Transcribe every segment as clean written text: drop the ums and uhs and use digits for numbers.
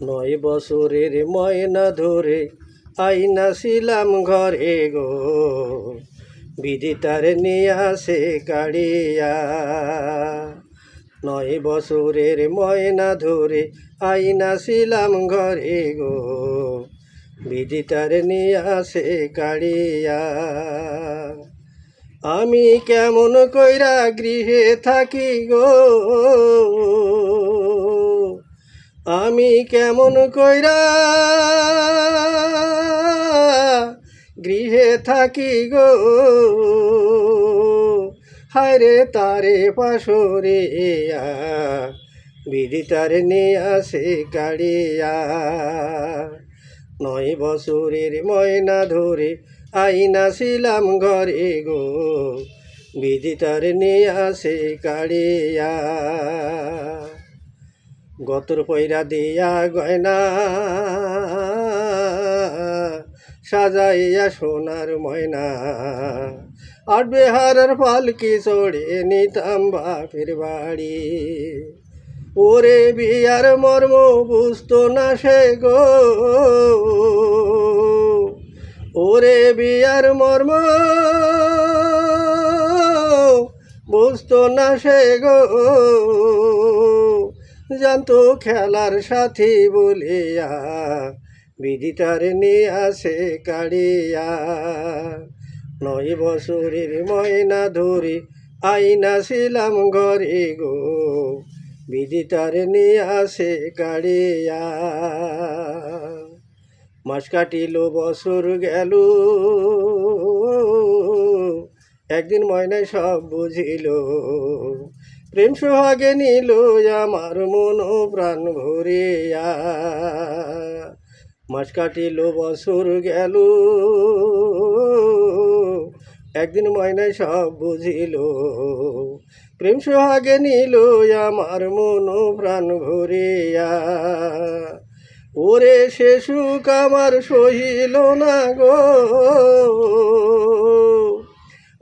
9 বছরের ময়না ধরে আইনাছিলাম ঘরে গো, বিধি তার নিয়ে আসে কাড়িয়া। 9 বছরের ময়না ধরে আইনাছিলাম ঘরে গো, বিধি তার নিয়ে আসে কাড়িয়া। আমি কেমন কইরা গৃহে থাকি গো, আমি কেমন কইরা গৃহে থাকি গো, হায়রে তারে পাশরে বিধি তারে নিয়ে আসে কাড়িয়া। 9 বছরের ময়না ধরে আইনাছিলাম ঘরে গো, বিধি তারে নিয়ে আসে কাড়িয়া। গতর পয়রা দিয়া গয়না সাজাইয়া সোনার ময়না, আর বেহারের পালকি চড়ে নিতাম বাপের বাড়ি। ওরে বিয়ার মর্ম বুঝতো না সে গো, ওরে বিয়ার মর্ম বুঝতো না সে গো, জানতো খেলার সাথী বলিয়া বিধি তার নিয়ে আসে কাড়িয়া। 9 বছরের ময়না ধরে আইনাছিলাম ঘরে গো, বিধি তার নিয়ে আসে কাড়িয়া। মাস কাটিল বছর গেল, একদিন ময়নায় সব বুঝিল, প্রেম সোহাগে নিল আমার মন প্রাণ ভরিয়া। মাস কাটিল বছর গেল, একদিন ময়নায় সব বুঝিল, প্রেম সোহাগে নিল আমার মন প্রাণ ভরিয়া। ওরে সে সুখ আমার সহিল না গো,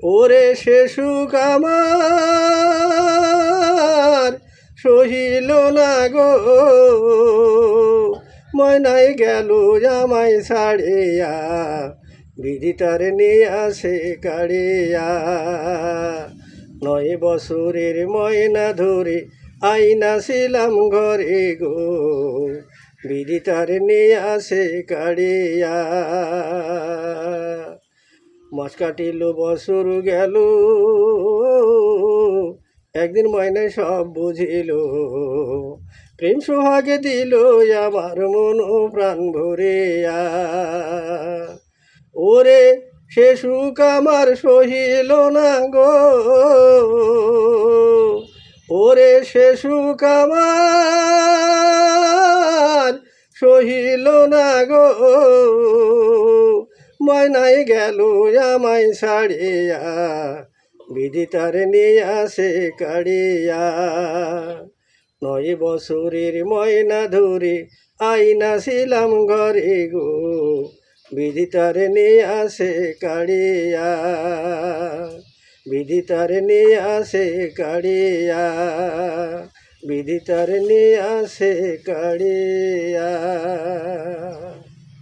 ওরে সে সুখ আমার সহিল না গো, ময়নায় গেল আমায় ছাড়িয়া, বিধি তার নিয়ে আসে কাড়িয়া। 9 বছরের ময়না ধরে আইনাছিলাম ঘরে গো, বিধি তার নিয়ে আসে কাড়িয়া। মাস কাটিল বছর গেল, একদিন ময়নায় সব বুঝিল, প্রেম সোহাগে দিল আমার মন প্রাণ ভরিয়া। ওরে সে সুখ আমার সহিল না গো, ওরে সে সুখ আমার সহিল না গো, ময়নায় গেল আমায় ছাড়িয়া, বিধি তার নিয়ে আসে কাড়িয়া। 9 বছরের ময়না ধরে আইনাছিলাম ঘরে গো, বিধি তার নিয়ে আসে কাড়িয়া, বিধি তার নিয়ে আসে কাড়িয়া, বিধি তার নিয়ে আসে কাড়িয়া।